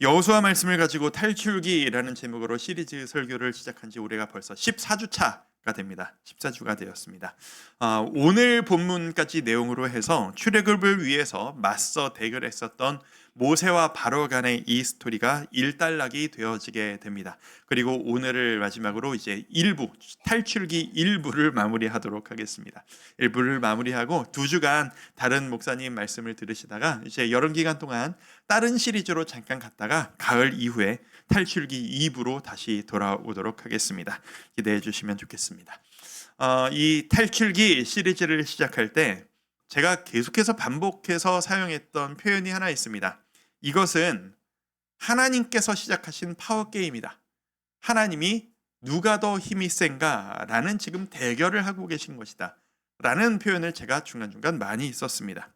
여호수아 말씀을 가지고 탈출기라는 제목으로 시리즈 설교를 시작한 지 올해가 벌써 14주 차가 됩니다. 14주가 되었습니다. 오늘 본문까지 내용으로 해서 출애굽을 위해서 맞서 대결했었던 모세와 바로 간의 이 스토리가 일단락이 되어지게 됩니다. 그리고 오늘을 마지막으로 이제 탈출기 1부를 마무리하도록 하겠습니다. 1부를 마무리하고 2주간 다른 목사님 말씀을 들으시다가 이제 여름 기간 동안 다른 시리즈로 잠깐 갔다가 가을 이후에 탈출기 2부로 다시 돌아오도록 하겠습니다. 기대해 주시면 좋겠습니다. 이 탈출기 시리즈를 시작할 때 제가 계속해서 반복해서 사용했던 표현이 하나 있습니다. 이것은 하나님께서 시작하신 파워게임이다. 하나님이 누가 더 힘이 센가 라는 지금 대결을 하고 계신 것이다 라는 표현을 제가 중간중간 많이 썼습니다.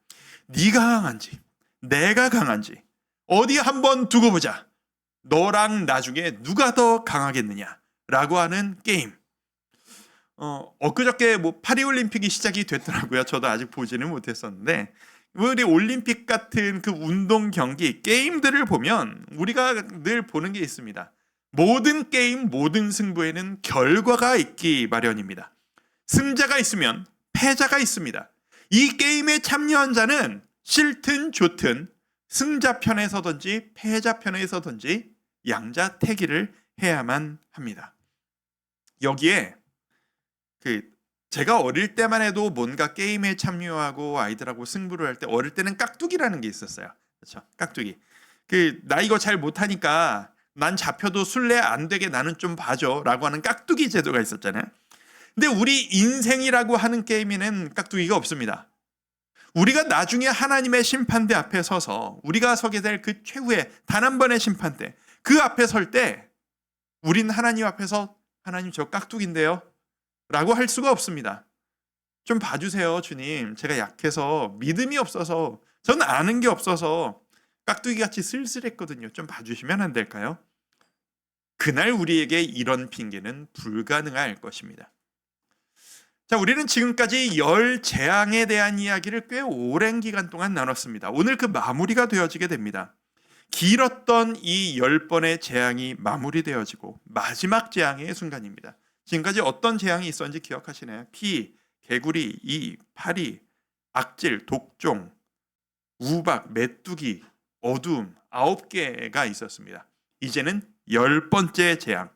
네가 강한지 내가 강한지 어디 한번 두고 보자. 너랑 나중에 누가 더 강하겠느냐 라고 하는 게임. 엊그저께 파리올림픽이 시작이 됐더라고요. 저도 아직 보지는 못했었는데 우리 올림픽 같은 그 운동 경기 게임들을 보면 우리가 늘 보는 게 있습니다. 모든 게임 모든 승부에는 결과가 있기 마련입니다. 승자가 있으면 패자가 있습니다. 이 게임에 참여한 자는 싫든 좋든 승자 편에 서든지 패자 편에 서든지 양자택일을 해야만 합니다. 여기에 제가 어릴 때만 해도 뭔가 게임에 참여하고 아이들하고 승부를 할 때 어릴 때는 깍두기라는 게 있었어요. 그렇죠? 깍두기. 나 이거 잘 못하니까 난 잡혀도 술래 안 되게 나는 좀 봐줘라고 하는 깍두기 제도가 있었잖아요. 근데 우리 인생이라고 하는 게임에는 깍두기가 없습니다. 우리가 나중에 하나님의 심판대 앞에 서서 우리가 서게 될 그 최후의 단 한 번의 심판대 그 앞에 설 때 우린 하나님 앞에서 하나님 저 깍두기인데요 라고 할 수가 없습니다. 좀 봐주세요 주님. 제가 약해서 믿음이 없어서 저는 아는 게 없어서 깍두기같이 쓸쓸했거든요. 좀 봐주시면 안 될까요? 그날 우리에게 이런 핑계는 불가능할 것입니다. 자, 우리는 지금까지 10재앙에 대한 이야기를 꽤 오랜 기간 동안 나눴습니다. 오늘 그 마무리가 되어지게 됩니다. 길었던 이 10번의 재앙이 마무리되어지고 마지막 재앙의 순간입니다. 지금까지 어떤 재앙이 있었는지 기억하시나요? 피, 개구리, 이, 파리, 악질, 독종, 우박, 메뚜기, 어둠 9개가 있었습니다. 이제는 10번째 재앙,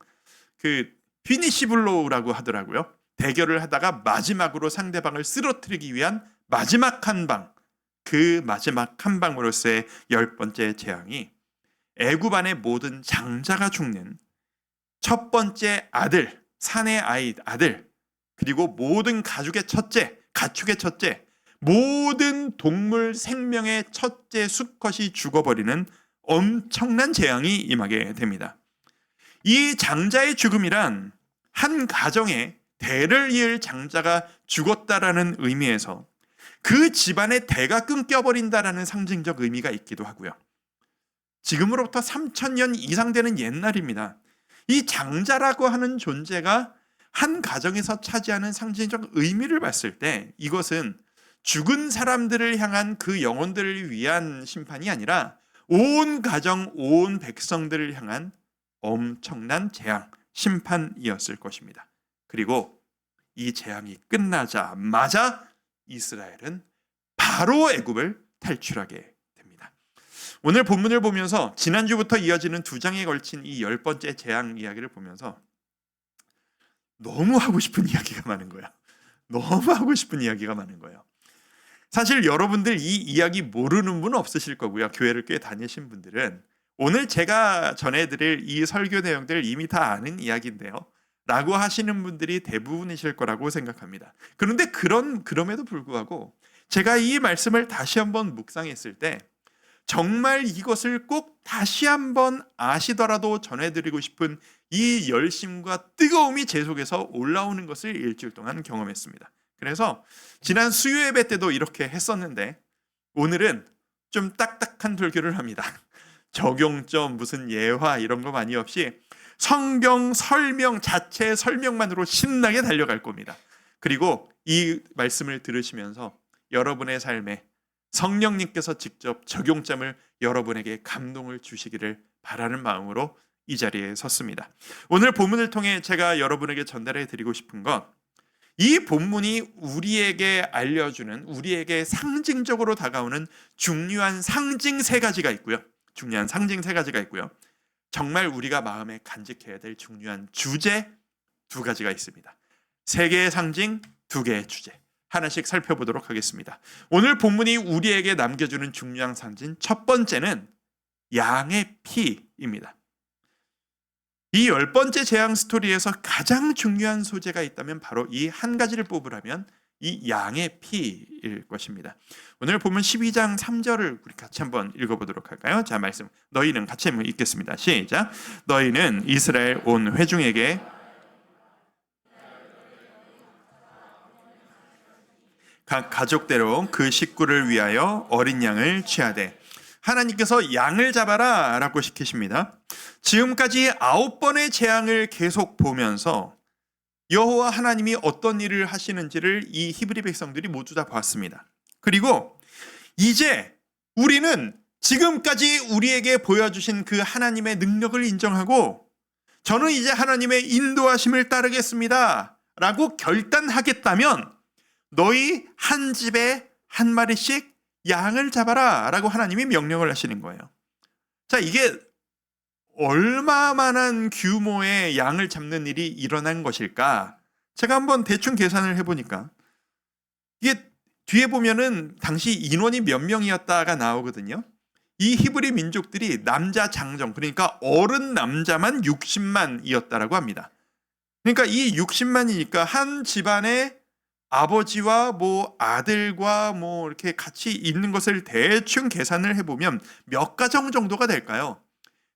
피니시 블로우라고 하더라고요. 대결을 하다가 마지막으로 상대방을 쓰러뜨리기 위한 마지막 한 방, 그 마지막 한 방으로서의 10번째 재앙이 애굽 안의 모든 장자가 죽는 첫 번째 아들, 사내 아들, 그리고 모든 가축의 첫째, 모든 동물 생명의 첫째 수컷이 죽어버리는 엄청난 재앙이 임하게 됩니다. 이 장자의 죽음이란 한 가정에 대를 이을 장자가 죽었다라는 의미에서 그 집안의 대가 끊겨버린다라는 상징적 의미가 있기도 하고요. 지금으로부터 3000년 이상 되는 옛날입니다. 이 장자라고 하는 존재가 한 가정에서 차지하는 상징적 의미를 봤을 때 이것은 죽은 사람들을 향한 그 영혼들을 위한 심판이 아니라 온 가정, 온 백성들을 향한 엄청난 재앙, 심판이었을 것입니다. 그리고 이 재앙이 끝나자마자 이스라엘은 바로 애굽을 탈출하게 됩니다. 오늘 본문을 보면서 지난주부터 이어지는 2장에 걸친 이 10번째 재앙 이야기를 보면서 너무 하고 싶은 이야기가 많은 거야. 너무 하고 싶은 이야기가 많은 거예요. 사실 여러분들 이 이야기 모르는 분 없으실 거고요. 교회를 꽤 다니신 분들은 오늘 제가 전해드릴 이 설교 내용들 이미 다 아는 이야기인데요 라고 하시는 분들이 대부분이실 거라고 생각합니다. 그런데 그럼에도 불구하고 제가 이 말씀을 다시 한번 묵상했을 때 정말 이것을 꼭 다시 한번 아시더라도 전해드리고 싶은 이 열심과 뜨거움이 제 속에서 올라오는 것을 일주일 동안 경험했습니다. 그래서 지난 수요 예배 때도 이렇게 했었는데 오늘은 좀 딱딱한 설교를 합니다. 적용점 무슨 예화 이런 거 많이 없이 성경 설명 자체 설명만으로 신나게 달려갈 겁니다. 그리고 이 말씀을 들으시면서 여러분의 삶에 성령님께서 직접 적용점을 여러분에게 감동을 주시기를 바라는 마음으로 이 자리에 섰습니다. 오늘 본문을 통해 제가 여러분에게 전달해 드리고 싶은 것, 이 본문이 우리에게 알려주는, 우리에게 상징적으로 다가오는 중요한 상징 세 가지가 있고요. 정말 우리가 마음에 간직해야 될 중요한 주제 두 가지가 있습니다. 세 개의 상징, 두 개의 주제. 하나씩 살펴보도록 하겠습니다. 오늘 본문이 우리에게 남겨주는 중요한 상징, 첫 번째는 양의 피입니다. 이 10번째 재앙 스토리에서 가장 중요한 소재가 있다면 바로 이 한 가지를 뽑으라면 이 양의 피일 것입니다. 오늘 보면 12장 3절을 우리 같이 한번 읽어보도록 할까요? 자, 말씀 너희는 같이 한번 읽겠습니다. 시작. 너희는 이스라엘 온 회중에게 각 가족대로 그 식구를 위하여 어린 양을 취하되, 하나님께서 양을 잡아라 라고 시키십니다. 지금까지 9번의 재앙을 계속 보면서 여호와 하나님이 어떤 일을 하시는지를 이 히브리 백성들이 모두 다 봤습니다. 그리고 이제 우리는 지금까지 우리에게 보여주신 그 하나님의 능력을 인정하고 저는 이제 하나님의 인도하심을 따르겠습니다 라고 결단하겠다면 너희 한 집에 한 마리씩 양을 잡아라 라고 하나님이 명령을 하시는 거예요. 자, 이게 얼마만한 규모의 양을 잡는 일이 일어난 것일까? 제가 한번 대충 계산을 해보니까 이게 뒤에 보면은 당시 인원이 몇 명이었다가 나오거든요. 이 히브리 민족들이 남자 장정, 그러니까 어른 남자만 60만이었다라고 합니다. 그러니까 이 60만이니까 한 집안에 아버지와 뭐 아들과 뭐 이렇게 같이 있는 것을 대충 계산을 해보면 몇 가정 정도가 될까요?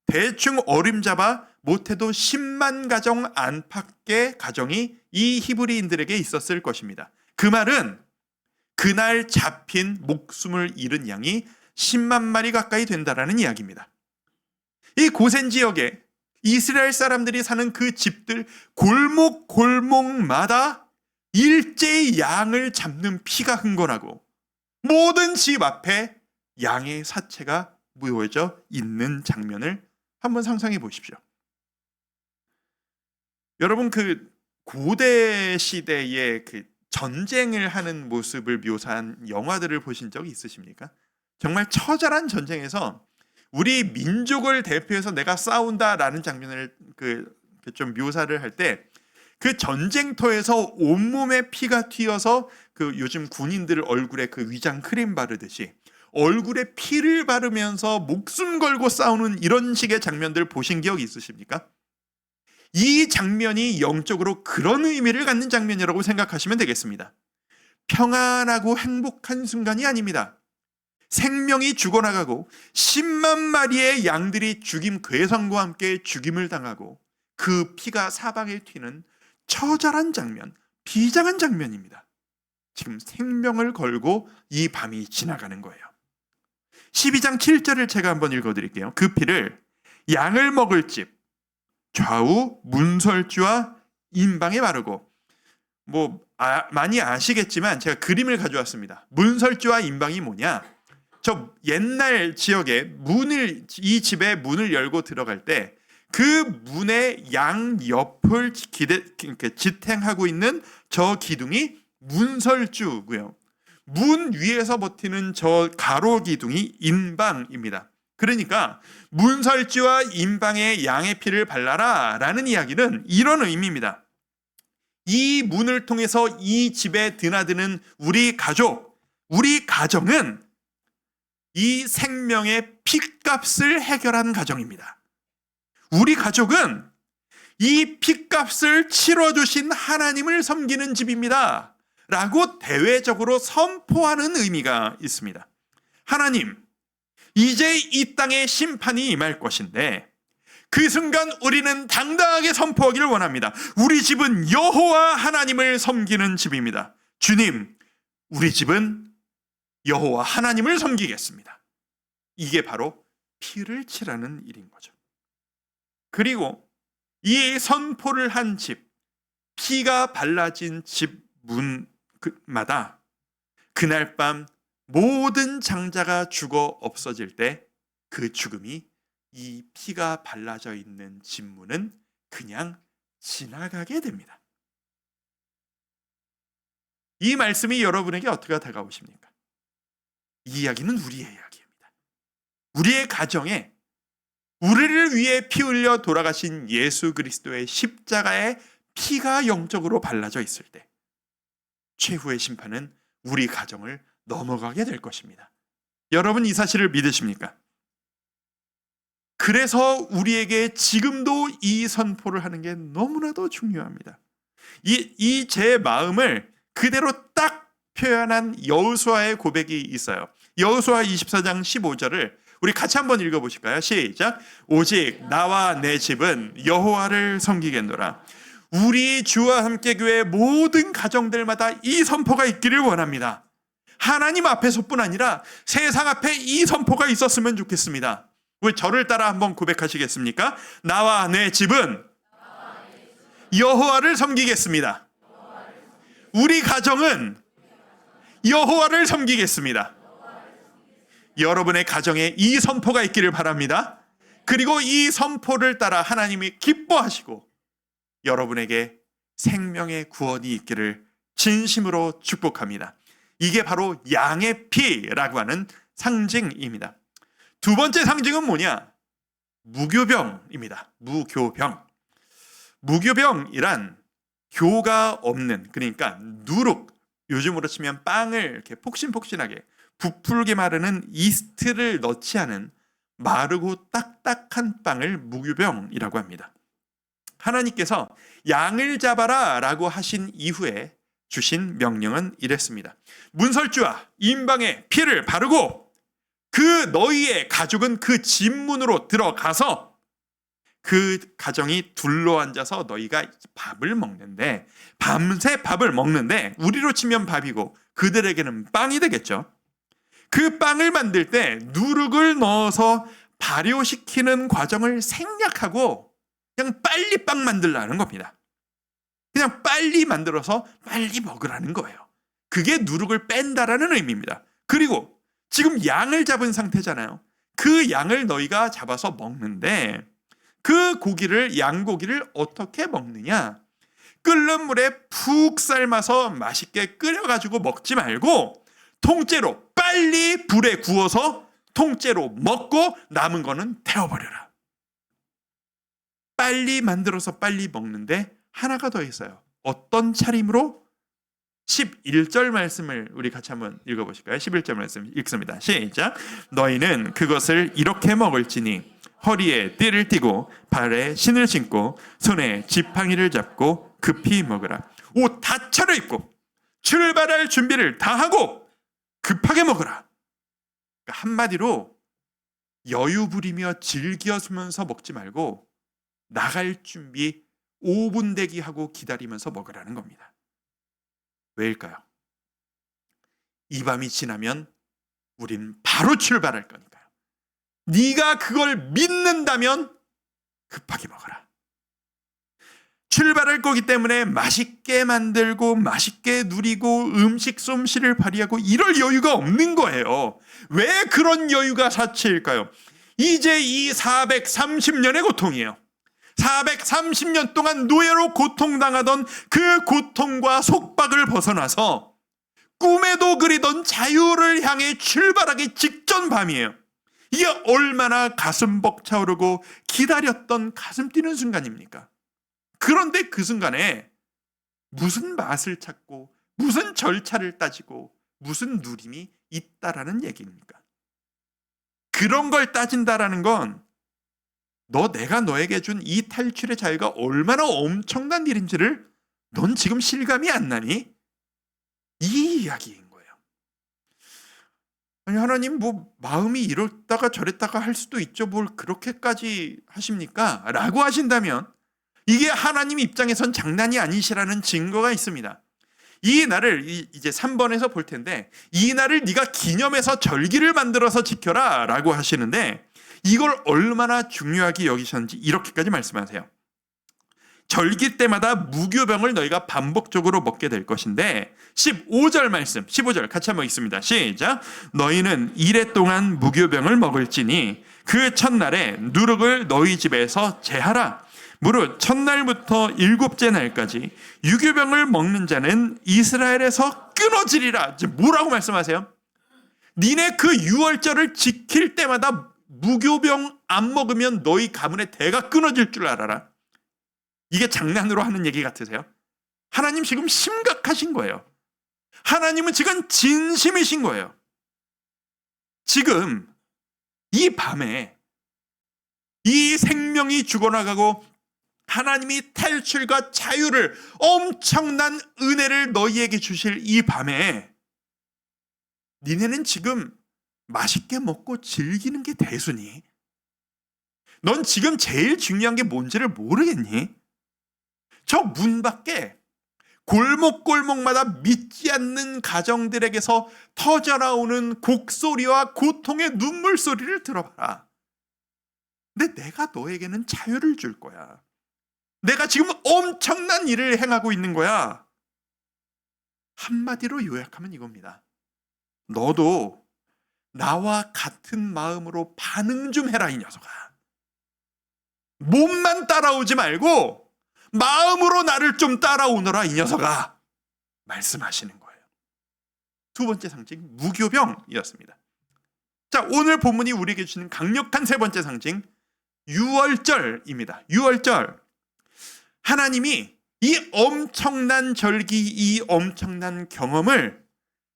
대충 어림잡아 못해도 10만 가정 안팎의 가정이 이 히브리인들에게 있었을 것입니다. 그 말은 그날 잡힌 목숨을 잃은 양이 10만 마리 가까이 된다라는 이야기입니다. 이 고센 지역에 이스라엘 사람들이 사는 그 집들 골목마다 일제히 양을 잡는 피가 흥건하고 모든 집 앞에 양의 사체가 모여져 있는 장면을 한번 상상해 보십시오. 여러분, 그 고대 시대의 그 전쟁을 하는 모습을 묘사한 영화들을 보신 적이 있으십니까? 정말 처절한 전쟁에서 우리 민족을 대표해서 내가 싸운다라는 장면을 좀 묘사를 할 때 그 전쟁터에서 온몸에 피가 튀어서 그 요즘 군인들 얼굴에 그 위장 크림 바르듯이 얼굴에 피를 바르면서 목숨 걸고 싸우는 이런 식의 장면들 보신 기억 있으십니까? 이 장면이 영적으로 그런 의미를 갖는 장면이라고 생각하시면 되겠습니다. 평안하고 행복한 순간이 아닙니다. 생명이 죽어나가고 10만 마리의 양들이 죽임 괴성과 함께 죽임을 당하고 그 피가 사방에 튀는 처절한 장면, 비장한 장면입니다. 지금 생명을 걸고 이 밤이 지나가는 거예요. 12장 7절을 제가 한번 읽어드릴게요. 그 피를 양을 먹을 집 좌우 문설주와 임방에 바르고, 많이 아시겠지만 제가 그림을 가져왔습니다. 문설주와 임방이 뭐냐? 저 옛날 지역에 이 집에 문을 열고 들어갈 때 그 문의 양옆을 지탱하고 있는 저 기둥이 문설주고요. 문 위에서 버티는 저 가로 기둥이 임방입니다. 그러니까 문설주와 임방에 양의 피를 발라라 라는 이야기는 이런 의미입니다. 이 문을 통해서 이 집에 드나드는 우리 가정은 이 생명의 핏값을 해결한 가정입니다. 우리 가족은 이 핏값을 치러주신 하나님을 섬기는 집입니다 라고 대외적으로 선포하는 의미가 있습니다. 하나님, 이제 이 땅에 심판이 임할 것인데 그 순간 우리는 당당하게 선포하기를 원합니다. 우리 집은 여호와 하나님을 섬기는 집입니다. 주님, 우리 집은 여호와 하나님을 섬기겠습니다. 이게 바로 피를 칠하는 일인 거죠. 그리고 이 선포를 한 집, 피가 발라진 집 문마다 그날 밤 모든 장자가 죽어 없어질 때 그 죽음이 이 피가 발라져 있는 진문은 그냥 지나가게 됩니다. 이 말씀이 여러분에게 어떻게 다가오십니까? 이 이야기는 우리의 이야기입니다. 우리의 가정에 우리를 위해 피 흘려 돌아가신 예수 그리스도의 십자가의 피가 영적으로 발라져 있을 때 최후의 심판은 우리 가정을 넘어가게 될 것입니다. 여러분 이 사실을 믿으십니까? 그래서 우리에게 지금도 이 선포를 하는 게 너무나도 중요합니다. 이 제 마음을 그대로 딱 표현한 여호수아의 고백이 있어요. 여호수아 24장 15절을 우리 같이 한번 읽어보실까요? 시작. 오직 나와 내 집은 여호와를 섬기겠노라. 우리 주와 함께 교회 모든 가정들마다 이 선포가 있기를 원합니다. 하나님 앞에서뿐 아니라 세상 앞에 이 선포가 있었으면 좋겠습니다. 왜 저를 따라 한번 고백하시겠습니까? 나와 내 집은 여호와를 섬기겠습니다. 우리 가정은 여호와를 섬기겠습니다. 여러분의 가정에 이 선포가 있기를 바랍니다. 그리고 이 선포를 따라 하나님이 기뻐하시고 여러분에게 생명의 구원이 있기를 진심으로 축복합니다. 이게 바로 양의 피라고 하는 상징입니다. 두 번째 상징은 뭐냐? 무교병입니다. 무교병. 무교병이란 교가 없는, 그러니까 누룩, 요즘으로 치면 빵을 이렇게 폭신폭신하게 부풀게 마르는 이스트를 넣지 않은 마르고 딱딱한 빵을 무교병이라고 합니다. 하나님께서 양을 잡아라 라고 하신 이후에 주신 명령은 이랬습니다. 문설주와 임방에 피를 바르고 그 너희의 가족은 그 집문으로 들어가서 그 가정이 둘러앉아서 너희가 밥을 먹는데, 밤새 밥을 먹는데, 우리로 치면 밥이고 그들에게는 빵이 되겠죠. 그 빵을 만들 때 누룩을 넣어서 발효시키는 과정을 생략하고 그냥 빨리 빵 만들라는 겁니다. 그냥 빨리 만들어서 빨리 먹으라는 거예요. 그게 누룩을 뺀다라는 의미입니다. 그리고 지금 양을 잡은 상태잖아요. 그 양을 너희가 잡아서 먹는데 그 고기를, 양고기를 어떻게 먹느냐? 끓는 물에 푹 삶아서 맛있게 끓여가지고 먹지 말고 통째로 빨리 불에 구워서 통째로 먹고 남은 거는 태워버려라. 빨리 만들어서 빨리 먹는데 하나가 더 있어요. 어떤 차림으로? 11절 말씀을 우리 같이 한번 읽어보실까요? 11절 말씀 읽습니다. 시작. 너희는 그것을 이렇게 먹을지니 허리에 띠를 띠고 발에 신을 신고 손에 지팡이를 잡고 급히 먹으라. 옷 다 차려입고 출발할 준비를 다 하고 급하게 먹으라. 그러니까 한마디로 여유 부리며 즐기면서 먹지 말고 나갈 준비 5분 대기하고 기다리면서 먹으라는 겁니다. 왜일까요? 이 밤이 지나면 우린 바로 출발할 거니까요. 네가 그걸 믿는다면 급하게 먹어라. 출발할 거기 때문에 맛있게 만들고 맛있게 누리고 음식 솜씨를 발휘하고 이럴 여유가 없는 거예요. 왜 그런 여유가 사치일까요? 이제 이 430년의 고통이에요. 430년 동안 노예로 고통당하던 그 고통과 속박을 벗어나서 꿈에도 그리던 자유를 향해 출발하기 직전 밤이에요. 이게 얼마나 가슴 벅차오르고 기다렸던 가슴 뛰는 순간입니까? 그런데 그 순간에 무슨 맛을 찾고 무슨 절차를 따지고 무슨 누림이 있다라는 얘기입니까? 그런 걸 따진다라는 건 내가 너에게 준 이 탈출의 자유가 얼마나 엄청난 일인지를 넌 지금 실감이 안 나니? 이 이야기인 거예요. 아니 하나님 마음이 이랬다가 저랬다가 할 수도 있죠. 뭘 그렇게까지 하십니까? 라고 하신다면 이게 하나님 입장에선 장난이 아니시라는 증거가 있습니다. 이 날을 이제 3번에서 볼 텐데 이 날을 네가 기념해서 절기를 만들어서 지켜라 라고 하시는데 이걸 얼마나 중요하게 여기셨는지 이렇게까지 말씀하세요. 절기 때마다 무교병을 너희가 반복적으로 먹게 될 것인데 15절 말씀 15절 같이 한번 읽습니다. 시작. 너희는 이레 동안 무교병을 먹을지니 그 첫날에 누룩을 너희 집에서 제하라. 무릇 첫날부터 일곱째 날까지 유교병을 먹는 자는 이스라엘에서 끊어지리라. 뭐라고 말씀하세요? 니네 그 유월절을 지킬 때마다 무교병 안 먹으면 너희 가문의 대가 끊어질 줄 알아라. 이게 장난으로 하는 얘기 같으세요? 하나님 지금 심각하신 거예요. 하나님은 지금 진심이신 거예요. 지금 이 밤에 이 생명이 죽어나가고 하나님이 탈출과 자유를 엄청난 은혜를 너희에게 주실 이 밤에 니네는 지금 맛있게 먹고 즐기는 게 대수니? 넌 지금 제일 중요한 게 뭔지를 모르겠니? 저 문 밖에 골목골목마다 믿지 않는 가정들에게서 터져나오는 곡소리와 고통의 눈물 소리를 들어봐라. 근데 내가 너에게는 자유를 줄 거야. 내가 지금 엄청난 일을 행하고 있는 거야. 한마디로 요약하면 이겁니다. 너도 나와 같은 마음으로 반응 좀 해라, 이 녀석아. 몸만 따라오지 말고 마음으로 나를 좀 따라오너라, 이 녀석아. 말씀하시는 거예요. 두 번째 상징, 무교병이었습니다. 자, 오늘 본문이 우리에게 주는 강력한 세 번째 상징, 유월절입니다. 유월절. 하나님이 이 엄청난 절기, 이 엄청난 경험을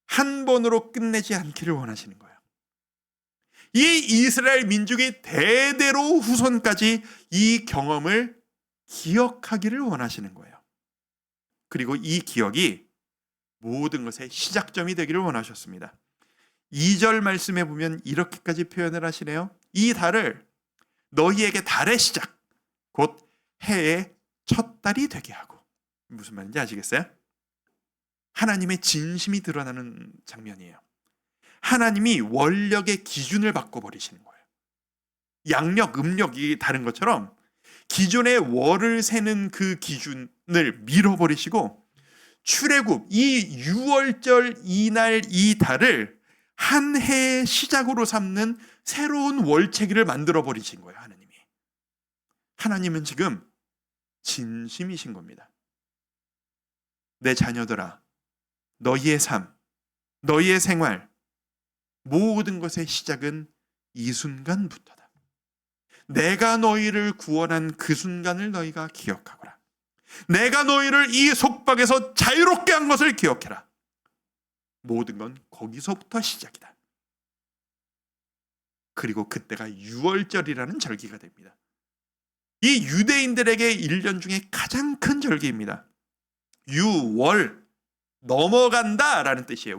한 번으로 끝내지 않기를 원하시는 거예요. 이 이스라엘 민족이 대대로 후손까지 이 경험을 기억하기를 원하시는 거예요. 그리고 이 기억이 모든 것의 시작점이 되기를 원하셨습니다. 2절 말씀에 보면 이렇게까지 표현을 하시네요. 이 달을 너희에게 달의 시작, 곧 해의 첫 달이 되게 하고. 무슨 말인지 아시겠어요? 하나님의 진심이 드러나는 장면이에요. 하나님이 원력의 기준을 바꿔버리시는 거예요. 양력, 음력이 다른 것처럼 기존의 월을 세는 그 기준을 밀어버리시고 출애굽, 이 유월절 이날 이 달을 한 해의 시작으로 삼는 새로운 월체기를 만들어버리신 거예요. 하나님은 지금 진심이신 겁니다. 내 자녀들아, 너희의 삶, 너희의 생활, 모든 것의 시작은 이 순간부터다. 내가 너희를 구원한 그 순간을 너희가 기억하거라. 내가 너희를 이 속박에서 자유롭게 한 것을 기억해라. 모든 건 거기서부터 시작이다. 그리고 그때가 유월절이라는 절기가 됩니다. 이 유대인들에게 1년 중에 가장 큰 절기입니다. 유월, 넘어간다라는 뜻이에요.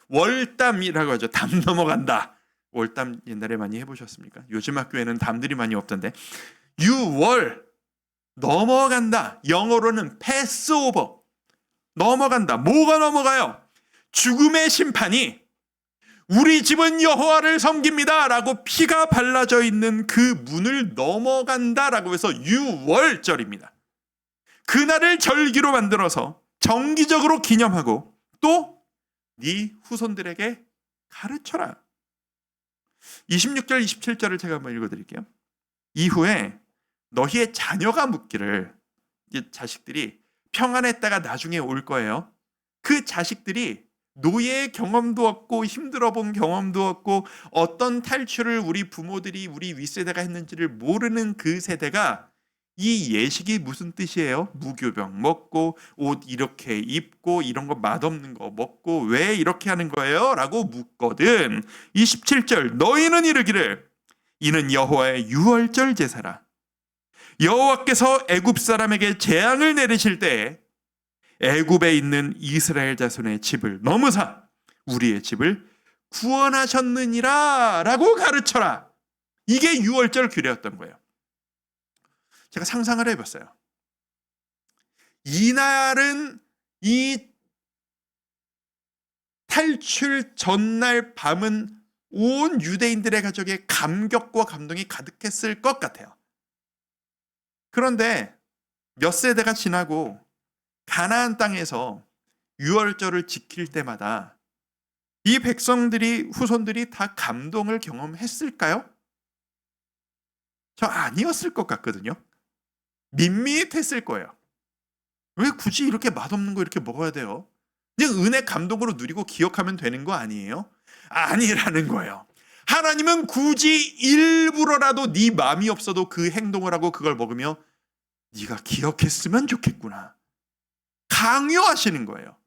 월담이라고 하죠. 담 넘어간다. 월담 옛날에 많이 해보셨습니까? 요즘 학교에는 담들이 많이 없던데. 유월, 넘어간다. 영어로는 패스오버. 넘어간다. 뭐가 넘어가요? 죽음의 심판이 우리 집은 여호와를 섬깁니다 라고 피가 발라져 있는 그 문을 넘어간다라고 해서 유월절입니다. 그날을 절기로 만들어서 정기적으로 기념하고 또 네 후손들에게 가르쳐라. 26절 27절을 제가 한번 읽어드릴게요. 이후에 너희의 자녀가 묻기를, 자식들이 평안했다가 나중에 올 거예요. 그 자식들이 노예의 경험도 없고 힘들어 본 경험도 없고 어떤 탈출을 우리 부모들이 우리 윗세대가 했는지를 모르는 그 세대가 이 예식이 무슨 뜻이에요? 무교병 먹고 옷 이렇게 입고 이런 거 맛없는 거 먹고 왜 이렇게 하는 거예요? 라고 묻거든. 27절 너희는 이르기를 이는 여호와의 유월절 제사라. 여호와께서 애굽 사람에게 재앙을 내리실 때에 애굽에 있는 이스라엘 자손의 집을 넘으사 우리의 집을 구원하셨느니라 라고 가르쳐라. 이게 유월절 규례였던 거예요. 제가 상상을 해봤어요. 이날은 이 탈출 전날 밤은 온 유대인들의 가족에 감격과 감동이 가득했을 것 같아요. 그런데 몇 세대가 지나고 가나안 땅에서 유월절을 지킬 때마다 이 백성들이 후손들이 다 감동을 경험했을까요? 저 아니었을 것 같거든요. 밋밋했을 거예요. 왜 굳이 이렇게 맛없는 거 이렇게 먹어야 돼요? 그냥 은혜 감동으로 누리고 기억하면 되는 거 아니에요? 아니라는 거예요. 하나님은 굳이 일부러라도 네 마음이 없어도 그 행동을 하고 그걸 먹으며 네가 기억했으면 좋겠구나. 강요하시는 거예요.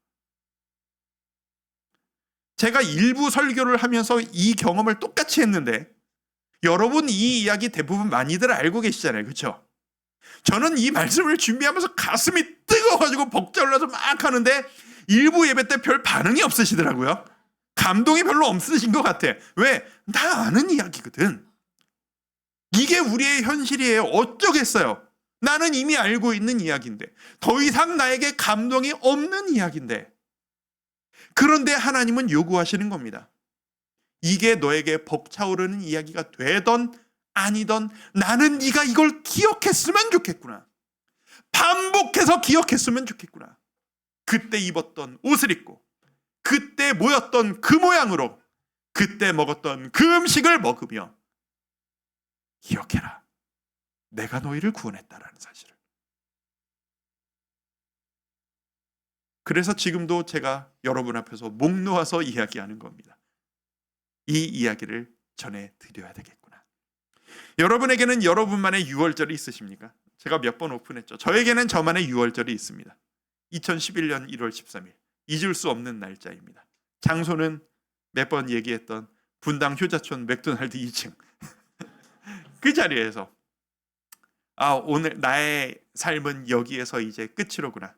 제가 일부 설교를 하면서 이 경험을 똑같이 했는데 여러분 이 이야기 대부분 많이들 알고 계시잖아요. 그렇죠? 저는 이 말씀을 준비하면서 가슴이 뜨거워가지고 벅차올라서 막 하는데 일부 예배 때 별 반응이 없으시더라고요. 감동이 별로 없으신 것 같아. 왜? 다 아는 이야기거든. 이게 우리의 현실이에요. 어쩌겠어요. 나는 이미 알고 있는 이야기인데 더 이상 나에게 감동이 없는 이야기인데 그런데 하나님은 요구하시는 겁니다. 이게 너에게 벅차오르는 이야기가 되던 아니던 나는 네가 이걸 기억했으면 좋겠구나. 반복해서 기억했으면 좋겠구나. 그때 입었던 옷을 입고 그때 모였던 그 모양으로 그때 먹었던 그 음식을 먹으며 기억해라. 내가 너희를 구원했다라는 사실을. 그래서 지금도 제가 여러분 앞에서 목 놓아서 이야기하는 겁니다. 이 이야기를 전해드려야 되겠구나. 여러분에게는 여러분만의 유월절이 있으십니까? 제가 몇 번 오픈했죠. 저에게는 저만의 유월절이 있습니다. 2011년 1월 13일 잊을 수 없는 날짜입니다. 장소는 몇 번 얘기했던 분당 효자촌 맥도날드 2층 그 자리에서 오늘 나의 삶은 여기에서 이제 끝이로구나.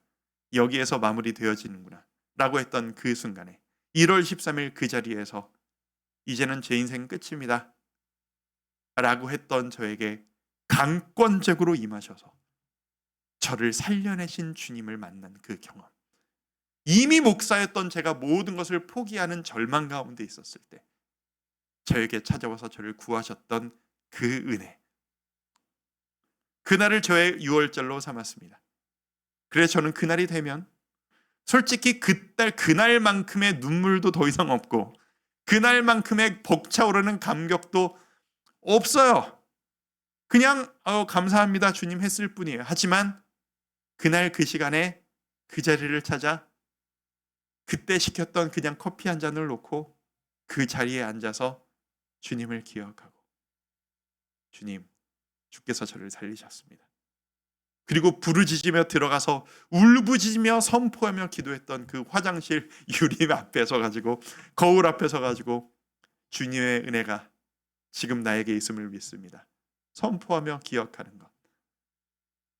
여기에서 마무리되어지는구나 라고 했던 그 순간에 1월 13일 그 자리에서 이제는 제 인생 끝입니다 라고 했던 저에게 강권적으로 임하셔서 저를 살려내신 주님을 만난 그 경험. 이미 목사였던 제가 모든 것을 포기하는 절망 가운데 있었을 때 저에게 찾아와서 저를 구하셨던 그 은혜. 그날을 저의 유월절로 삼았습니다. 그래서 저는 그날이 되면 솔직히 그날만큼의 눈물도 더 이상 없고 그날만큼의 벅차오르는 감격도 없어요. 그냥 감사합니다 주님 했을 뿐이에요. 하지만 그날 그 시간에 그 자리를 찾아 그때 시켰던 그냥 커피 한 잔을 놓고 그 자리에 앉아서 주님을 기억하고 주님, 주께서 저를 살리셨습니다. 그리고 부르짖으며 들어가서 울부짖으며 선포하며 기도했던 그 화장실 유리 앞에 서가지고 거울 앞에 서가지고 주님의 은혜가 지금 나에게 있음을 믿습니다. 선포하며 기억하는 것.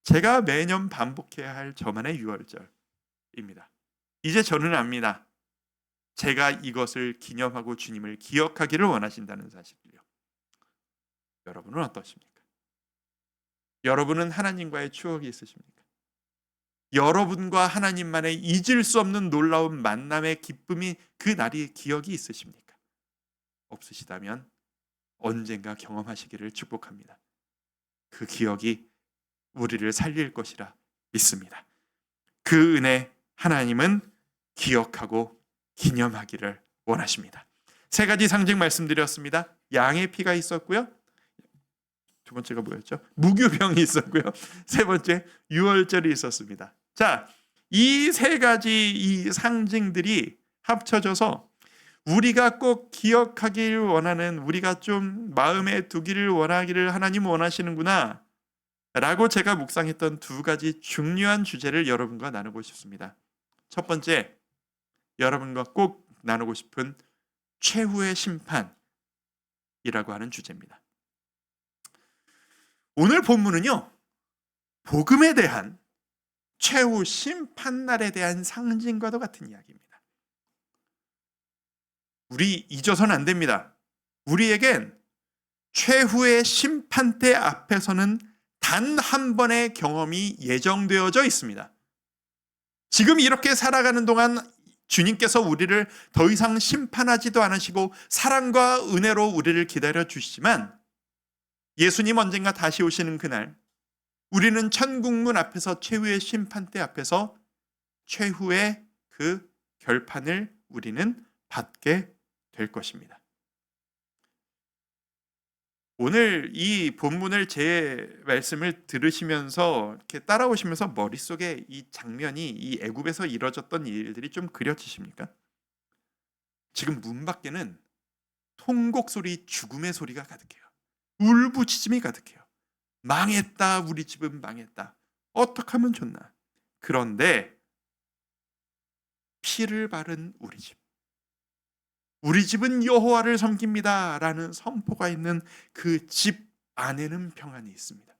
제가 매년 반복해야 할 저만의 유월절입니다. 이제 저는 압니다. 제가 이것을 기념하고 주님을 기억하기를 원하신다는 사실을요. 여러분은 어떠십니까? 여러분은 하나님과의 추억이 있으십니까? 여러분과 하나님만의 잊을 수 없는 놀라운 만남의 기쁨이 그 날이 기억이 있으십니까? 없으시다면 언젠가 경험하시기를 축복합니다. 그 기억이 우리를 살릴 것이라 믿습니다. 그 은혜 하나님은 기억하고 기념하기를 원하십니다. 세 가지 상징 말씀드렸습니다. 양의 피가 있었고요. 두 번째가 뭐였죠? 무교병이 있었고요. 세 번째 유월절이 있었습니다. 자, 이 세 가지 이 상징들이 합쳐져서 우리가 꼭 기억하길 원하는, 우리가 좀 마음에 두기를 원하기를 하나님 원하시는구나 라고 제가 묵상했던 두 가지 중요한 주제를 여러분과 나누고 싶습니다. 첫 번째, 여러분과 꼭 나누고 싶은 최후의 심판이라고 하는 주제입니다. 오늘 본문은요, 복음에 대한 최후 심판날에 대한 상징과도 같은 이야기입니다. 우리 잊어서는 안 됩니다. 우리에겐 최후의 심판대 앞에서는 단 한 번의 경험이 예정되어져 있습니다. 지금 이렇게 살아가는 동안 주님께서 우리를 더 이상 심판하지도 않으시고 사랑과 은혜로 우리를 기다려 주시지만 예수님 언젠가 다시 오시는 그날, 우리는 천국문 앞에서 최후의 심판대 앞에서 최후의 그 결판을 우리는 받게 될 것입니다. 오늘 이 본문을 제 말씀을 들으시면서 이렇게 따라오시면서 머릿속에 이 장면이 이 애굽에서 이뤄졌던 일들이 좀 그려지십니까? 지금 문 밖에는 통곡 소리, 죽음의 소리가 가득해요. 울부짖음이 가득해요. 망했다, 우리 집은 망했다. 어떡하면 좋나. 그런데 피를 바른 우리 집. 우리 집은 여호와를 섬깁니다 라는 선포가 있는 그 집 안에는 평안이 있습니다.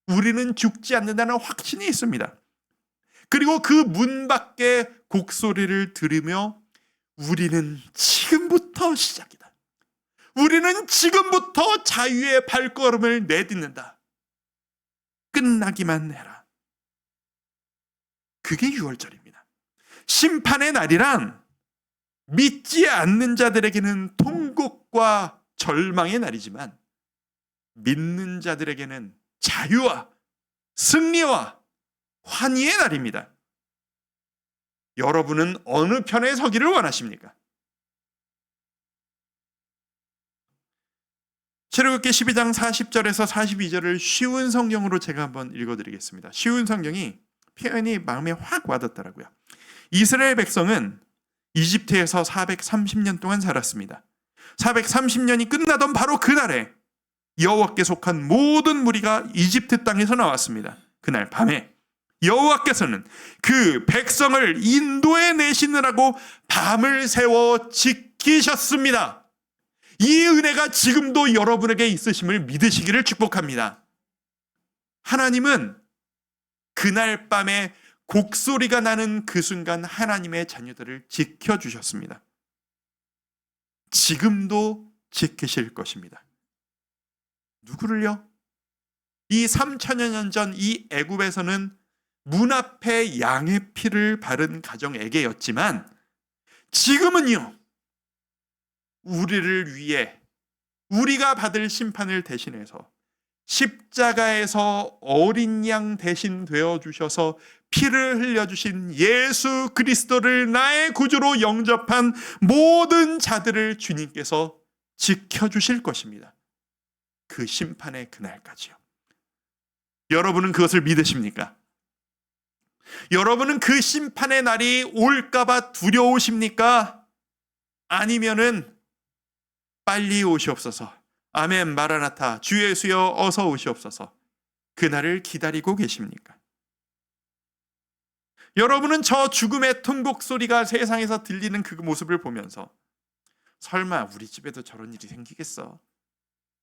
우리는 죽지 않는다는 확신이 있습니다. 그리고 그 문 밖에 곡소리를 들으며 우리는 지금부터 시작이다. 우리는 지금부터 자유의 발걸음을 내딛는다. 끝나기만 해라. 그게 6월절입니다. 심판의 날이란 믿지 않는 자들에게는 통곡과 절망의 날이지만 믿는 자들에게는 자유와 승리와 환희의 날입니다. 여러분은 어느 편에 서기를 원하십니까? 출애굽기 12장 40절에서 42절을 쉬운 성경으로 제가 한번 읽어드리겠습니다. 쉬운 성경이 표현이 마음에 확 와닿더라고요. 이스라엘 백성은 이집트에서 430년 동안 살았습니다. 430년이 끝나던 바로 그날에 여호와께 속한 모든 무리가 이집트 땅에서 나왔습니다. 그날 밤에 여호와께서는 그 백성을 인도에 내시느라고 밤을 새워 지키셨습니다. 이 은혜가 지금도 여러분에게 있으심을 믿으시기를 축복합니다. 하나님은 그날 밤에 곡소리가 나는 그 순간 하나님의 자녀들을 지켜주셨습니다. 지금도 지키실 것입니다. 누구를요? 이 3천여 년 전 이 애굽에서는 문 앞에 양의 피를 바른 가정에게였지만 지금은요, 우리를 위해 우리가 받을 심판을 대신해서 십자가에서 어린 양 대신 되어주셔서 피를 흘려주신 예수 그리스도를 나의 구주로 영접한 모든 자들을 주님께서 지켜주실 것입니다. 그 심판의 그날까지요. 여러분은 그것을 믿으십니까? 여러분은 그 심판의 날이 올까봐 두려우십니까? 아니면은 빨리 오시옵소서, 아멘 마라나타, 주 예수여 어서 오시옵소서, 그날을 기다리고 계십니까? 여러분은 저 죽음의 통곡 소리가 세상에서 들리는 그 모습을 보면서 설마 우리 집에도 저런 일이 생기겠어?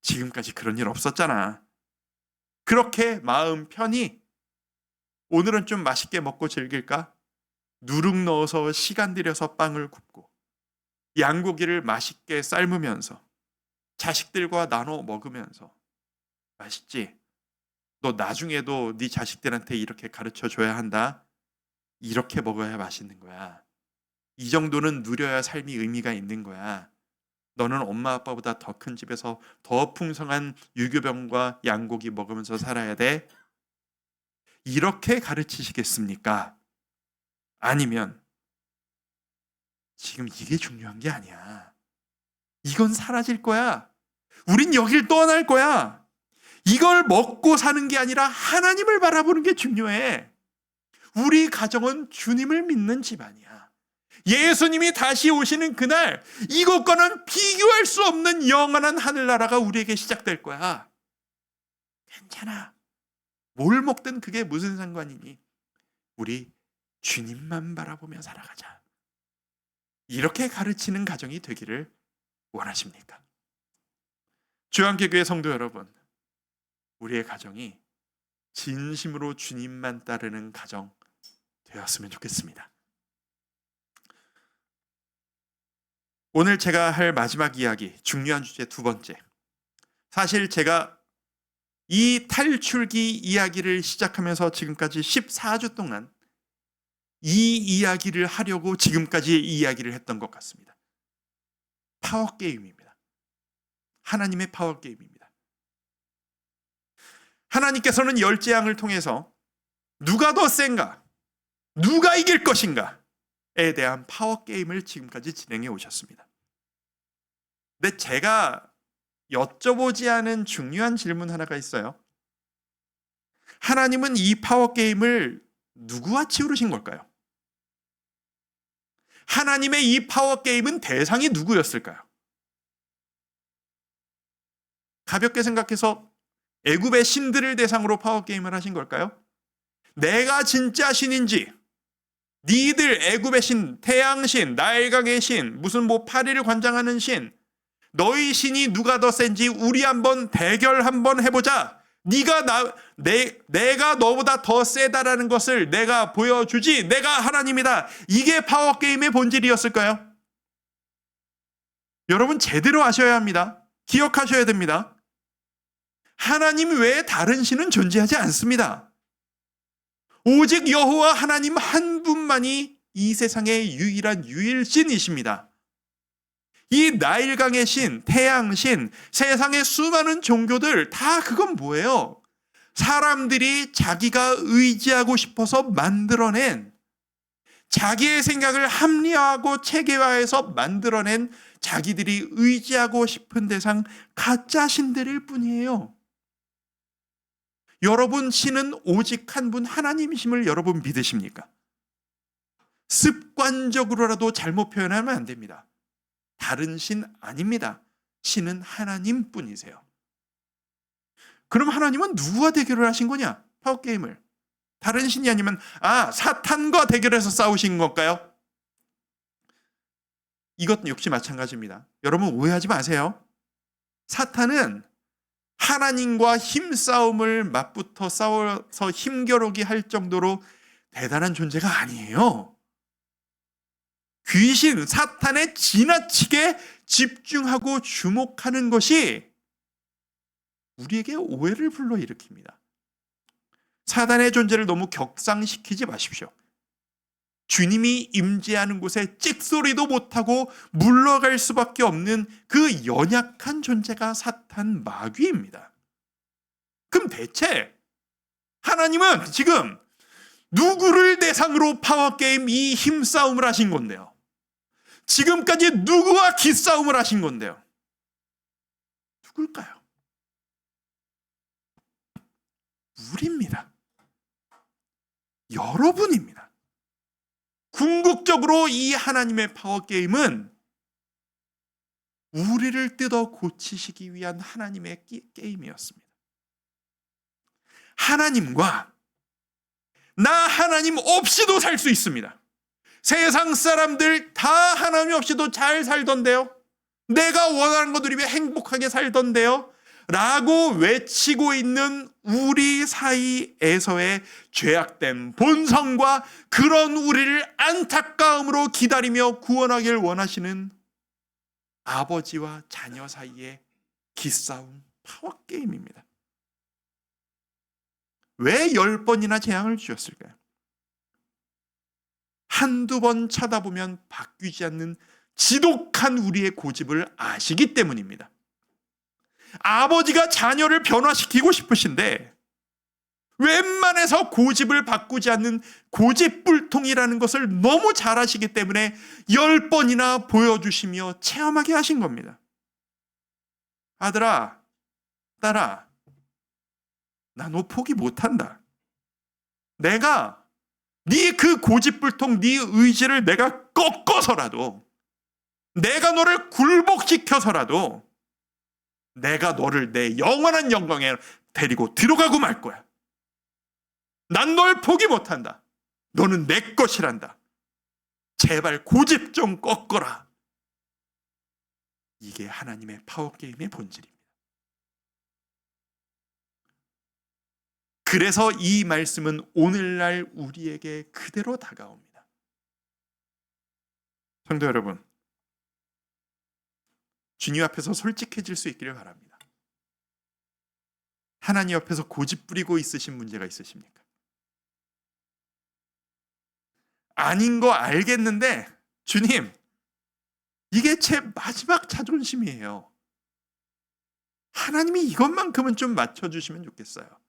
지금까지 그런 일 없었잖아. 그렇게 마음 편히 오늘은 좀 맛있게 먹고 즐길까? 누룩 넣어서 시간 들여서 빵을 굽고 양고기를 맛있게 삶으면서 자식들과 나눠 먹으면서 맛있지? 너 나중에도 네 자식들한테 이렇게 가르쳐 줘야 한다. 이렇게 먹어야 맛있는 거야. 이 정도는 누려야 삶이 의미가 있는 거야. 너는 엄마 아빠보다 더 큰 집에서 더 풍성한 유교병과 양고기 먹으면서 살아야 돼. 이렇게 가르치시겠습니까? 아니면 지금 이게 중요한 게 아니야. 이건 사라질 거야. 우린 여길 떠날 거야. 이걸 먹고 사는 게 아니라 하나님을 바라보는 게 중요해. 우리 가정은 주님을 믿는 집안이야. 예수님이 다시 오시는 그날 이것과는 비교할 수 없는 영원한 하늘나라가 우리에게 시작될 거야. 괜찮아. 뭘 먹든 그게 무슨 상관이니? 우리 주님만 바라보며 살아가자. 이렇게 가르치는 가정이 되기를 원하십니까? 주한교회 성도 여러분, 우리의 가정이 진심으로 주님만 따르는 가정 되었으면 좋겠습니다. 오늘 제가 할 마지막 이야기, 중요한 주제 두 번째. 사실 제가 이 탈출기 이야기를 시작하면서 지금까지 14주 동안 이 이야기를 하려고 지금까지 이야기를 했던 것 같습니다. 파워게임입니다. 하나님의 파워게임입니다. 하나님께서는 열재앙을 통해서 누가 더 센가, 누가 이길 것인가에 대한 파워게임을 지금까지 진행해 오셨습니다. 근데 제가 여쭤보지 않은 중요한 질문 하나가 있어요. 하나님은 이 파워게임을 누구와 치우르신 걸까요? 하나님의 이 파워게임은 대상이 누구였을까요? 가볍게 생각해서 애굽의 신들을 대상으로 파워게임을 하신 걸까요? 내가 진짜 신인지, 니들 애굽의 신, 태양신, 나일강의 신, 무슨 뭐 파리를 관장하는 신, 너희 신이 누가 더 센지 우리 한번 대결 한번 해보자. 내가 너보다 더 세다라는 것을 내가 보여주지. 내가 하나님이다. 이게 파워게임의 본질이었을까요? 여러분 제대로 아셔야 합니다. 기억하셔야 됩니다. 하나님 외에 다른 신은 존재하지 않습니다. 오직 여호와 하나님 한 분만이 이 세상의 유일한 유일신이십니다. 이 나일강의 신, 태양신, 세상의 수많은 종교들 다 그건 뭐예요? 사람들이 자기가 의지하고 싶어서 만들어낸, 자기의 생각을 합리화하고 체계화해서 만들어낸 자기들이 의지하고 싶은 대상 가짜 신들일 뿐이에요. 여러분 신은 오직 한 분 하나님이심을 여러분 믿으십니까? 습관적으로라도 잘못 표현하면 안 됩니다. 다른 신 아닙니다. 신은 하나님뿐이세요. 그럼 하나님은 누구와 대결을 하신 거냐? 파워게임을. 다른 신이 아니면 사탄과 대결해서 싸우신 걸까요? 이것 역시 마찬가지입니다. 여러분 오해하지 마세요. 사탄은 하나님과 힘싸움을 맞붙어 싸워서 힘겨루기 할 정도로 대단한 존재가 아니에요. 귀신, 사탄에 지나치게 집중하고 주목하는 것이 우리에게 오해를 불러일으킵니다. 사단의 존재를 너무 격상시키지 마십시오. 주님이 임재하는 곳에 찍소리도 못하고 물러갈 수밖에 없는 그 연약한 존재가 사탄 마귀입니다. 그럼 대체 하나님은 지금 누구를 대상으로 파워게임 이 힘싸움을 하신 건데요? 지금까지 누구와 기싸움을 하신 건데요? 누굴까요? 우리입니다. 여러분입니다. 궁극적으로 이 하나님의 파워게임은 우리를 뜯어 고치시기 위한 하나님의 게임이었습니다. 하나님과 나 하나님 없이도 살 수 있습니다. 세상 사람들 다 하나님 없이도 잘 살던데요. 내가 원하는 거 누리며 행복하게 살던데요. 라고 외치고 있는 우리 사이에서의 죄악된 본성과 그런 우리를 안타까움으로 기다리며 구원하길 원하시는 아버지와 자녀 사이의 기싸움 파워게임입니다. 왜 10번이나 재앙을 주셨을까요? 한두 번 쳐다보면 바뀌지 않는 지독한 우리의 고집을 아시기 때문입니다. 아버지가 자녀를 변화시키고 싶으신데 웬만해서 고집을 바꾸지 않는 고집불통이라는 것을 너무 잘 아시기 때문에 10번이나 보여주시며 체험하게 하신 겁니다. 아들아, 딸아, 나 너 포기 못한다. 내가 네 그 고집불통, 네 의지를 내가 꺾어서라도, 내가 너를 굴복시켜서라도 내가 너를 내 영원한 영광에 데리고 들어가고 말 거야. 난 널 포기 못한다. 너는 내 것이란다. 제발 고집 좀 꺾어라. 이게 하나님의 파워게임의 본질입니다. 그래서 이 말씀은 오늘날 우리에게 그대로 다가옵니다. 성도 여러분, 주님 앞에서 솔직해질 수 있기를 바랍니다. 하나님 앞에서 고집 부리고 있으신 문제가 있으십니까? 아닌 거 알겠는데 주님, 이게 제 마지막 자존심이에요. 하나님이 이것만큼은 좀 맞춰주시면 좋겠어요.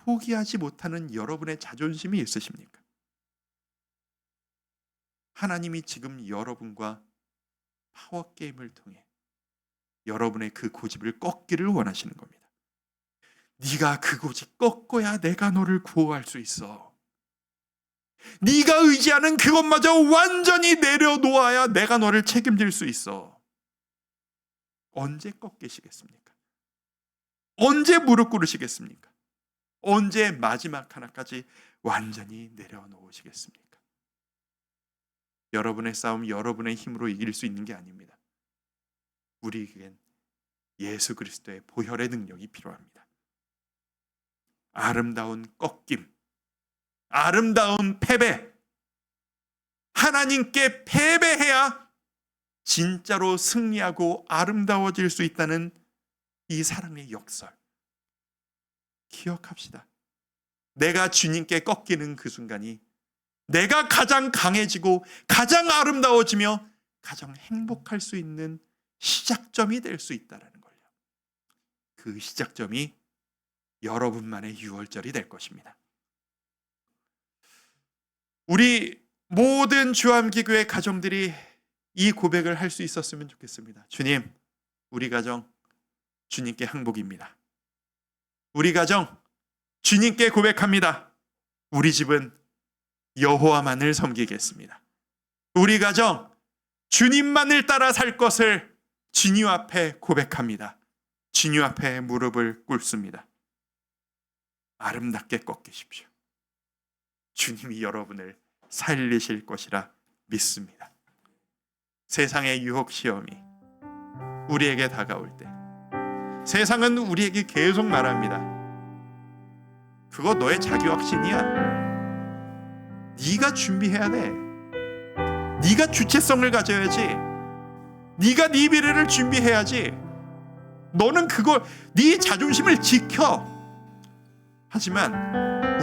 포기하지 못하는 여러분의 자존심이 있으십니까? 하나님이 지금 여러분과 파워게임을 통해 여러분의 그 고집을 꺾기를 원하시는 겁니다. 네가 그 고집 꺾어야 내가 너를 구원할 수 있어. 네가 의지하는 그것마저 완전히 내려놓아야 내가 너를 책임질 수 있어. 언제 꺾이시겠습니까? 언제 무릎 꿇으시겠습니까? 언제 마지막 하나까지 완전히 내려놓으시겠습니까? 여러분의 싸움 여러분의 힘으로 이길 수 있는 게 아닙니다. 우리에겐 예수 그리스도의 보혈의 능력이 필요합니다. 아름다운 꺾임, 아름다운 패배, 하나님께 패배해야 진짜로 승리하고 아름다워질 수 있다는 이 사랑의 역설 기억합시다. 내가 주님께 꺾이는 그 순간이 내가 가장 강해지고 가장 아름다워지며 가장 행복할 수 있는 시작점이 될 수 있다는 걸요. 그 시작점이 여러분만의 6월절이 될 것입니다. 우리 모든 주암기교회 가정들이 이 고백을 할 수 있었으면 좋겠습니다. 주님, 우리 가정 주님께 항복입니다. 우리 가정 주님께 고백합니다. 우리 집은 여호와만을 섬기겠습니다. 우리 가정 주님만을 따라 살 것을 주님 앞에 고백합니다. 주님 앞에 무릎을 꿇습니다. 아름답게 꺾이십시오. 주님이 여러분을 살리실 것이라 믿습니다. 세상의 유혹 시험이 우리에게 다가올 때 세상은 우리에게 계속 말합니다. 그거 너의 자기 확신이야. 네가 준비해야 돼. 네가 주체성을 가져야지. 네가 네 미래를 준비해야지. 너는 그걸 네 자존심을 지켜. 하지만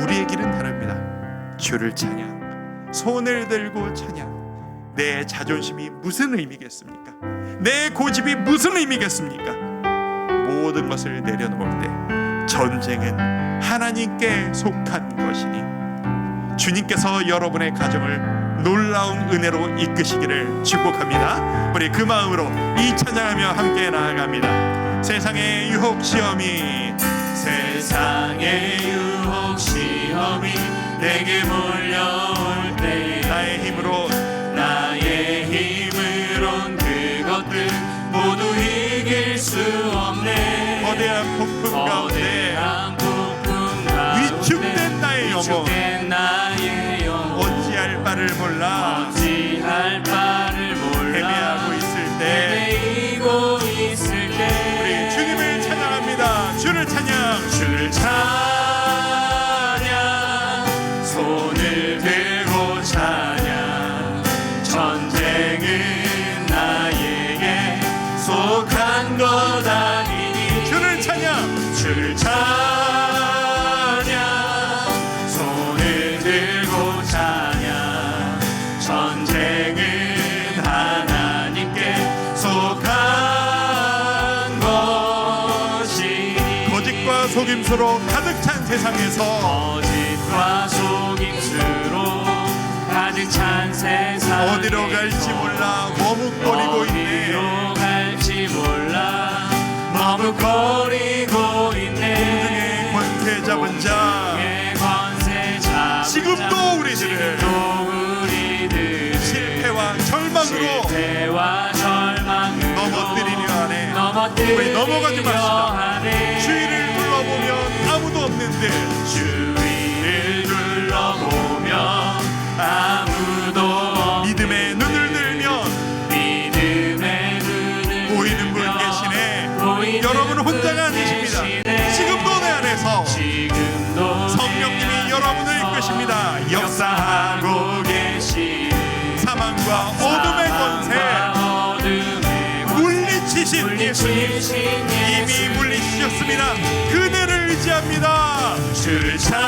우리의 길은 다릅니다. 주를 찬양, 손을 들고 찬양. 내 자존심이 무슨 의미겠습니까? 내 고집이 무슨 의미겠습니까? 모든 것을 내려놓을 때 전쟁은 하나님께 속한 것이니 주님께서 여러분의 가정을 놀라운 은혜로 이끄시기를 축복합니다. 우리 그 마음으로 이 찬양하며 함께 나아갑니다. 세상의 유혹 시험이 내게 몰려올 때 나의 힘으론 그것들 모두 이길 수 없네. 거대한 폭풍 가운데 위축된 나의 영혼 어찌할 바를 몰라 헤매하고 있을 때 우리 주님을 찬양합니다. 주를 찬양, 주를 찬양, 손을 들고 찬양. 전쟁은 나에게 속한 것 아니니. 주를 찬양, 주를 찬양, 손을 들고 찬양. 전쟁은 하나님께 속한 것이니. 거짓과 속임수로 가득 찬 세상에서 거짓과 속임수로 가득 찬 세상 어디로 갈지 몰라 머뭇거리고 있네. 어디로 갈지 몰라 머뭇거리고 있네. 권세 잡은 자 지금도 우리들을 실패와 절망으로 넘어뜨리려 하네. 우리 넘어가지 맙시다. 주위를 둘러보면 아무도 없는 듯 주위를 둘러보면 아무도 믿음의 눈을 들면 보이는 분 계시네. 여러분 혼자가 아니십니다. 지금도 내 안에서 성령님이 여러분을 이끄십니다. 역사하고 계시는 사망과 어둠의 권세 물리치신 예수님 이미 물리치셨습니다. 그대를 의지합니다. 주를 찬양,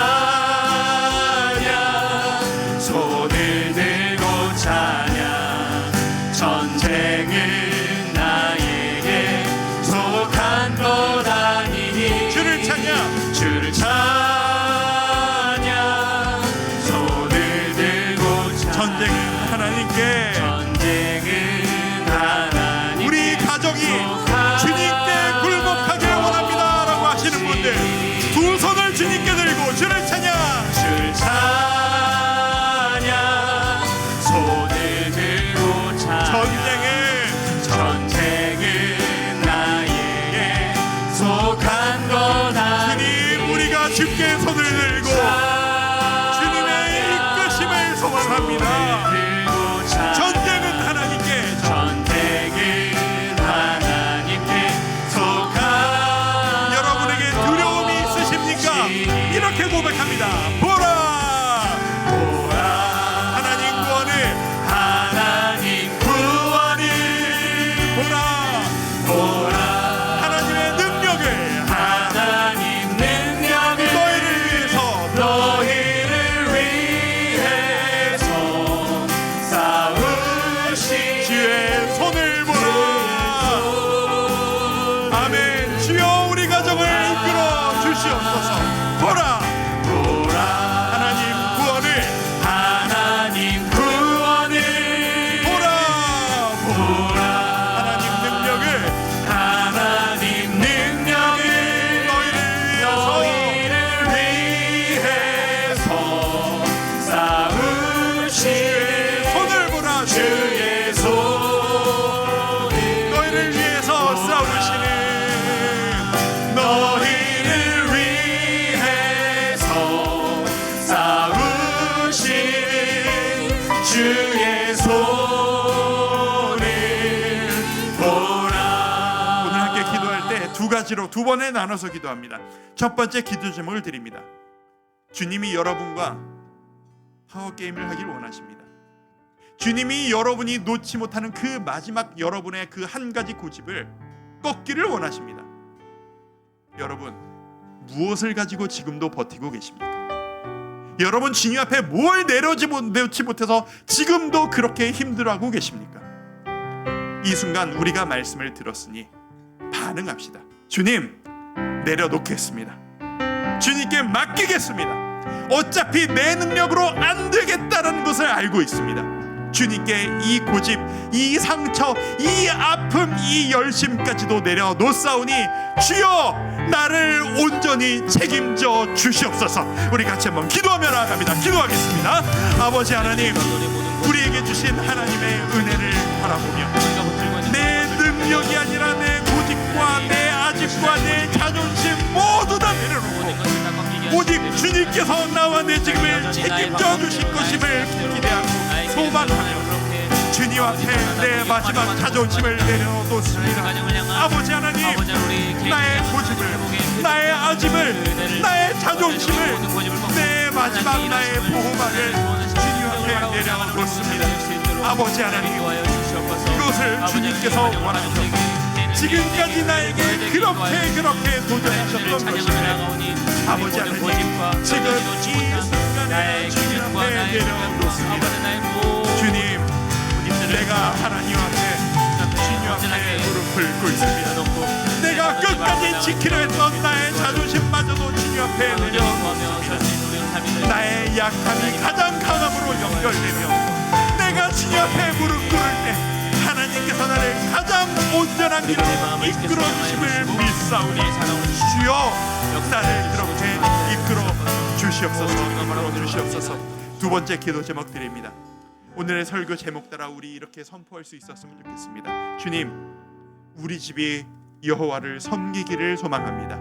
손을 들고 찬양. 전쟁은 나에게 속한 것 아니니. 주를 찬양, 주를 찬양, 손을 주님께 들고 주를 찬양. 주를 찬양 손을 들고 찬양 전쟁은 나에게 속한 거다. 주님 우리가 주께 손을 들고 주님의 이끄심을 소망합니다. 전쟁은 하나님께 속한 여러분에게 두려움이 있으십니까? 이렇게 고백합니다. 보라 하나님 구원을 보라 하나님의 능력을 너희를 위해서 싸우신 주의 손을 보라. 아멘. 주여 우리 가정을 이끌어 주시옵소서. 보라 하나님 구원을 보라 하나님 능력을 너희를 위해서 싸우신 손을 보라. 주의 손을 너희를 위해서 싸우시는 너희를 위해서 싸우신 주의 손을 보라. 오늘 함께 기도할 때 두 가지로 두 번에 나눠서 기도합니다. 첫 번째 기도 제목을 드립니다. 주님이 여러분과 파워게임을 하길 원하십니다. 주님이 여러분이 놓지 못하는 그 마지막 여러분의 그 한 가지 고집을 꺾기를 원하십니다. 여러분 무엇을 가지고 지금도 버티고 계십니까? 여러분 주님 앞에 뭘 내놓지 못해서 지금도 그렇게 힘들어하고 계십니까? 이 순간 우리가 말씀을 들었으니 반응합시다. 주님 내려놓겠습니다. 주님께 맡기겠습니다. 어차피 내 능력으로 안 되겠다는 것을 알고 있습니다. 주님께 이 고집, 이 상처, 이 아픔, 이 열심까지도 내려놓사오니 주여 나를 온전히 책임져 주시옵소서. 우리 같이 한번 기도하며 나아갑니다. 기도하겠습니다. 아버지 하나님, 우리에게 주신 하나님의 은혜를 바라보며 내 능력이 아니라 내 고집과 내 아집과 내 자존심 모두 다 내려놓고 오직 주님께서 나와 내 지금을 책임져 주실 것임을 기대하고 소망하며 주님 앞에 내 마지막 자존심을 내려놓습니다. 아버지 하나님, 나의 고집을, 나의 아집을, 나의 자존심을, 내 마지막 나의 보호막을 주님 앞에 내려놓습니다. 아버지 하나님, 이것을 주님께서 원하셔서 지금까지 나에게 그렇게 도전하셨던 것인데 아버지 하나님, 지금 이 순간에 주님 앞에 내려놓습니다. 주님, 내가 하나님 앞에 주님 앞에 무릎을 꿇고 있습니다. 내가 끝까지 지키려 했던 나의 자존심마저도 주님 앞에 내려놓습니다. 나의 약함이 가장 강함으로 연결되며 내가 주님 앞에 무릎 꿇을 때 하나님께서 나를 가장 온전한 길로 이끌어 주심을 믿사오니 주여 나를 그렇게 이끌어 주시옵소서. 두 번째 기도 제목 드립니다. 오늘의 설교 제목 따라 우리 이렇게 선포할 수 있었으면 좋겠습니다. 주님, 우리 집이 여호와를 섬기기를 소망합니다.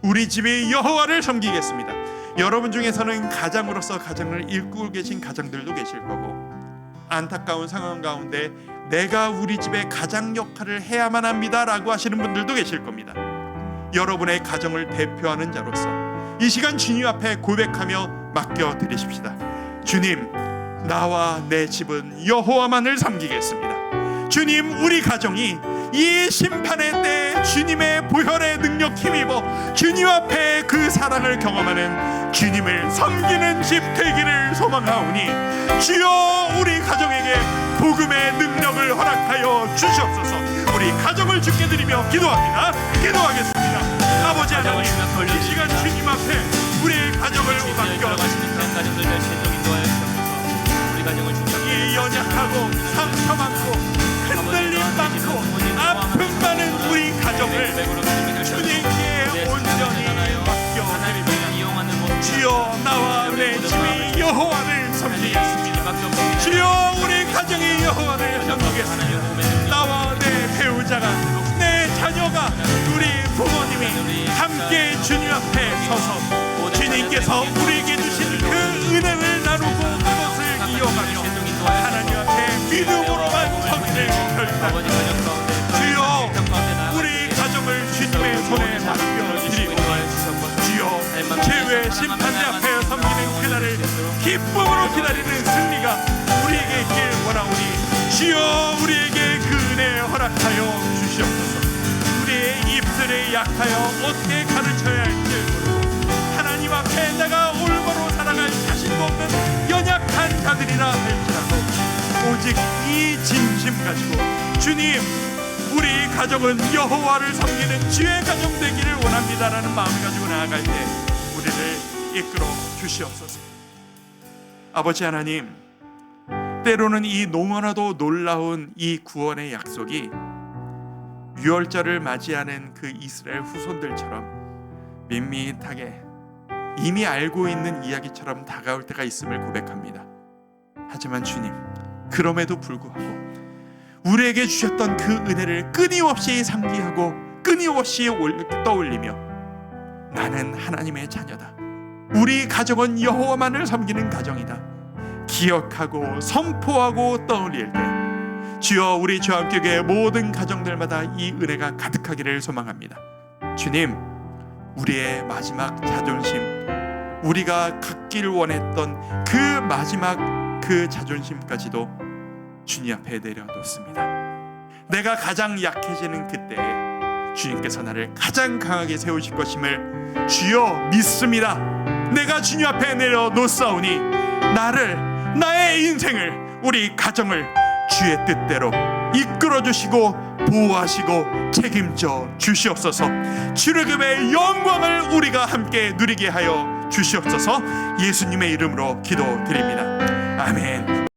우리 집이 여호와를 섬기겠습니다. 여러분 중에서는 가장으로서 가정을 일구고 계신 가정들도 계실 거고, 안타까운 상황 가운데 내가 우리 집의 가장 역할을 해야만 합니다라고 하시는 분들도 계실 겁니다. 여러분의 가정을 대표하는 자로서 이 시간 주님 앞에 고백하며 맡겨드리십시다. 주님, 나와 내 집은 여호와만을 섬기겠습니다. 주님, 우리 가정이 이 심판의 때 주님의 보혈의 능력 힘입어 주님 앞에 그 사랑을 경험하는 주님을 섬기는 집 되기를 소망하오니 주여 우리 가정에게 복음의 능력을 허락하여 주시옵소서. 우리 가정을 주께 드리며 기도합니다. 기도하겠습니다. 아버지 하나님, 이 시간 주님 앞에 우리의 가정을 맡겨드립니다. 이 연약하고 상처 많고 흔들림 많고 아픔 많은 우리 가정을 주님께 온전히 맡겨드립니다. 주여 나와 내 집이 여호와를 섬기겠습니다. 주여 우리 가정이 여호와를 섬기겠습니다. 나와 내 배우자가, 내 자녀가, 우리 부모님이 함께 주님 앞에 서서 주님께서 우리에게 주신 그 은혜를 나누고 그것을 이어가며 하나님 앞에 믿음으로만 성기를 결단합니다. 주여 우리 가정을 주님의 손에 맡겨드리고 주여 죄의 심판대 앞에 섬기는 그날을 기쁨으로 기다리는 승리가 우리에게 있길 원하오니 주여 우리에게 그 은혜 허락하여 주시옵소서. 우리의 입술에 약하여 어떻게 가르쳐야 할지 모르고 하나님 앞에 내가 올바로 살아갈 자신도 없는 연약한 자들이라 할지라도 오직 이 진심 가지고 주님 우리 가정은 여호와를 섬기는 주의 가정 되기를 원합니다라는 마음을 가지고 나아갈 때 우리를 이끌어 주시옵소서. 아버지 하나님, 때로는 이 너무나도 놀라운 이 구원의 약속이 유월절을 맞이하는 그 이스라엘 후손들처럼 밋밋하게 이미 알고 있는 이야기처럼 다가올 때가 있음을 고백합니다. 하지만 주님, 그럼에도 불구하고 우리에게 주셨던 그 은혜를 끊임없이 상기하고 끊임없이 떠올리며 나는 하나님의 자녀다, 우리 가정은 여호와만을 섬기는 가정이다 기억하고 선포하고 떠올릴 때 주여 우리 주함교회의 모든 가정들마다 이 은혜가 가득하기를 소망합니다. 주님, 우리의 마지막 자존심, 우리가 갖기를 원했던 그 마지막 그 자존심까지도 주님 앞에 내려놓습니다. 내가 가장 약해지는 그때에 주님께서 나를 가장 강하게 세우실 것임을 주여 믿습니다. 내가 주님 앞에 내려놓사오니 나를, 나의 인생을, 우리 가정을 주의 뜻대로 이끌어 주시고 보호하시고 책임져 주시옵소서. 출애굽의 영광을 우리가 함께 누리게 하여 주시옵소서. 예수님의 이름으로 기도드립니다. 아멘.